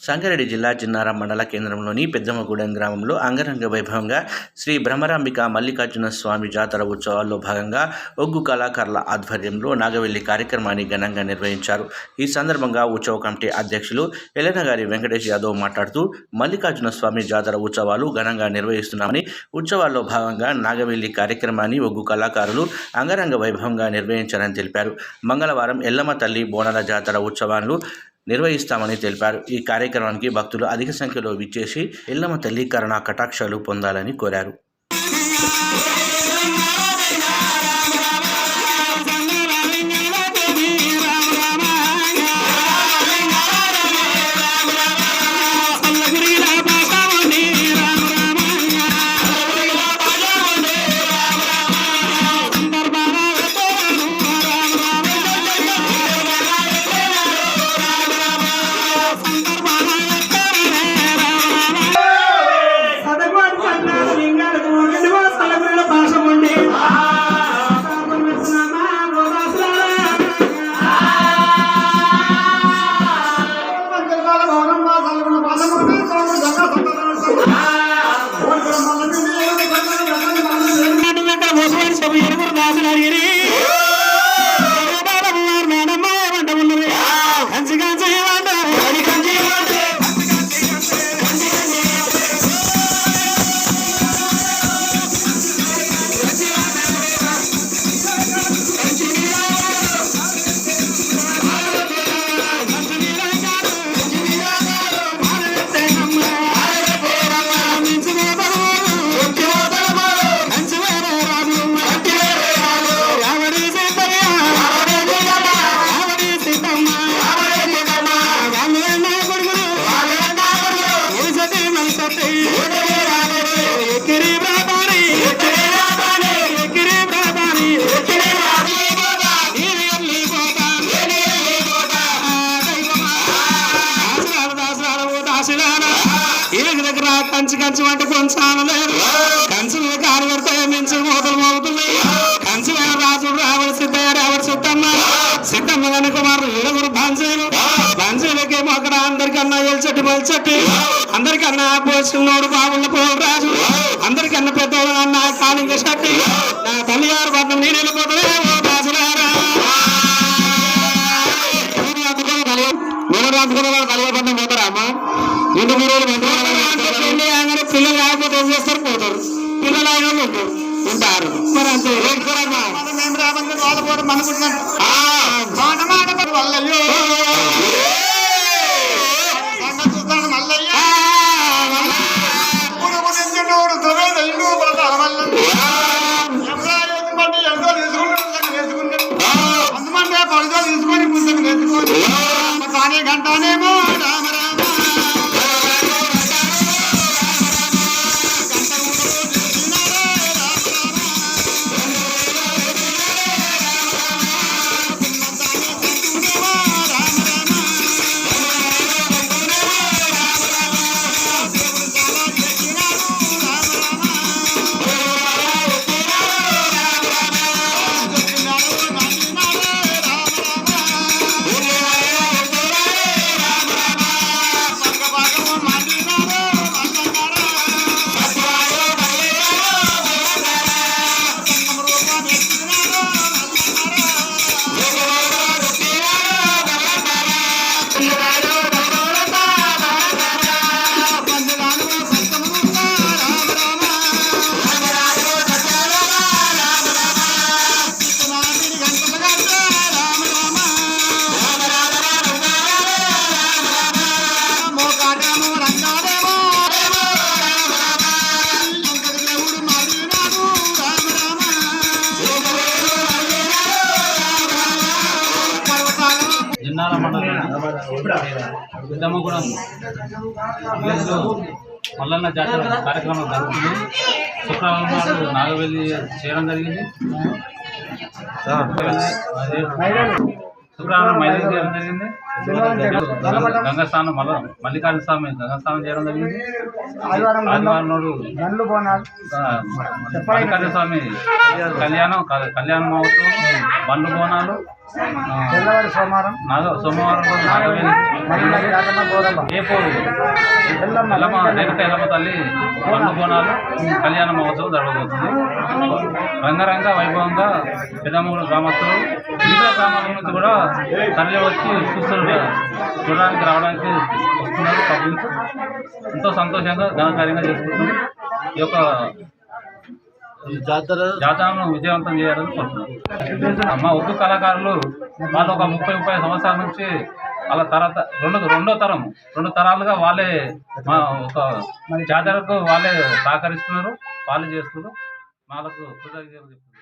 సంగారెడ్డి జిల్లా చిన్నారం మండల కేంద్రంలోని పెద్దమ్మగూడెం గ్రామంలో అంగరంగ వైభవంగా శ్రీ బ్రహ్మరాంబిక మల్లికార్జున స్వామి జాతర ఉత్సవాల్లో భాగంగా ఒగ్గు కళాకారుల ఆధ్వర్యంలో నాగవెల్లి కార్యక్రమాన్ని ఘనంగా నిర్వహించారు. ఈ సందర్భంగా ఉత్సవ కమిటీ అధ్యక్షులు ఎల్లనగారి వెంకటేష్ యాదవ్ మాట్లాడుతూ మల్లికార్జున స్వామి జాతర ఉత్సవాలు ఘనంగా నిర్వహిస్తున్నామని, ఉత్సవాల్లో భాగంగా నాగవెల్లి కార్యక్రమాన్ని ఒగ్గు కళాకారులు అంగరంగ వైభవంగా నిర్వహించారని తెలిపారు. మంగళవారం ఎల్లమ్మ తల్లి బోనాల జాతర ఉత్సవాలు నిర్వహిస్తామని తెలిపారు. ఈ కార్యక్రమానికి భక్తులు అధిక సంఖ్యలో విచ్చేసి ఎల్లమ్మ తల్లి కరుణా కటాక్షాలు పొందాలని కోరారు. కంచి కంచి వంట కొంచాను లేదు కంచులు కారు పెడితే మించి మూతలు మోగుతున్నాయి. కంచి రాజుడు రావడి సిద్ధయ్య రావడి సిద్ధమ్మ గని కుమారులు ఏడుగురు బంజీలకేమో అక్కడ అందరికన్నా ఎల్చెట్టు మల్చెట్టు, అందరికన్నా పోసినోడు బాబుల పోలు రాజు, అందరికన్నా పెద్దోడు అన్న కాళింగ శక్తి. నా తల్లి గారు పట్నం నేను వెళ్ళిపోతానే ఓ రాజులారా కలిగపట్నం పోతారా అమ్మ? ఇంటి మూడు పిల్లలు రాకపోతే ఏం చేస్తారు? పోతారు. పిల్లలు అయిన వాళ్ళు ఉంటారు. మరి అంతే మేము రామంది వాళ్ళ కూడా మనకుంటున్నాం వల్లయ్యో చూస్తాను మల్లయ్య ఎంతో తీసుకుంటాం అందుమంటే పడితో తీసుకొని పుస్తకం నేర్చుకోండి కానీ గంటనేమో రామ రామ చిన్నారం మండలం పెద్దమ్మగూడెం విలేజ్లో మల్లన్న జాతర కార్యక్రమం జరుగుతుంది. శుక్రవారం నాడు నాగవెల్లి చేయడం జరిగింది. శుక్రవారం మైదానం చేయడం జరిగింది. గంగస్నానం మల్లికార్జున స్వామి గంగస్నానం చేయడం జరిగింది. ఆదివారం నాడు మల్లికార్జున స్వామి కళ్యాణం మహోత్సవం, బండ్లు బోనాలు, సోమవారం సోమవారం రోజు నాగవేలి ఎల్లమ్మ రేణుక ఎల్లమ్మ తల్లి పండు బోనాలు కళ్యాణ మహోత్సవం జరగబోతుంది. రంగరంగ వైభవంగా పెద్దమూడు గ్రామస్తులు మిగతా గ్రామాల నుంచి కూడా తరలి వచ్చి చూడడానికి రావడానికి వస్తున్నారు. పబ్లిక్ ఎంతో సంతోషంగా ఘనకార్యంగా చేసుకుంటున్నారు. ఈ యొక్క జాతరను విజయవంతం చేయాలని కోరుతున్నాం. మా ఉర్దూ కళాకారులు వాళ్ళు ఒక 30 సంవత్సరాల నుంచి వాళ్ళ తర్వాత రెండు తరాలుగా వాళ్ళే మా ఒక జాతరకు వాళ్ళే సహకరిస్తున్నారు, వాళ్ళే చేస్తున్నారు. వాళ్ళకు కృతజ్ఞతలు చెప్తున్నారు.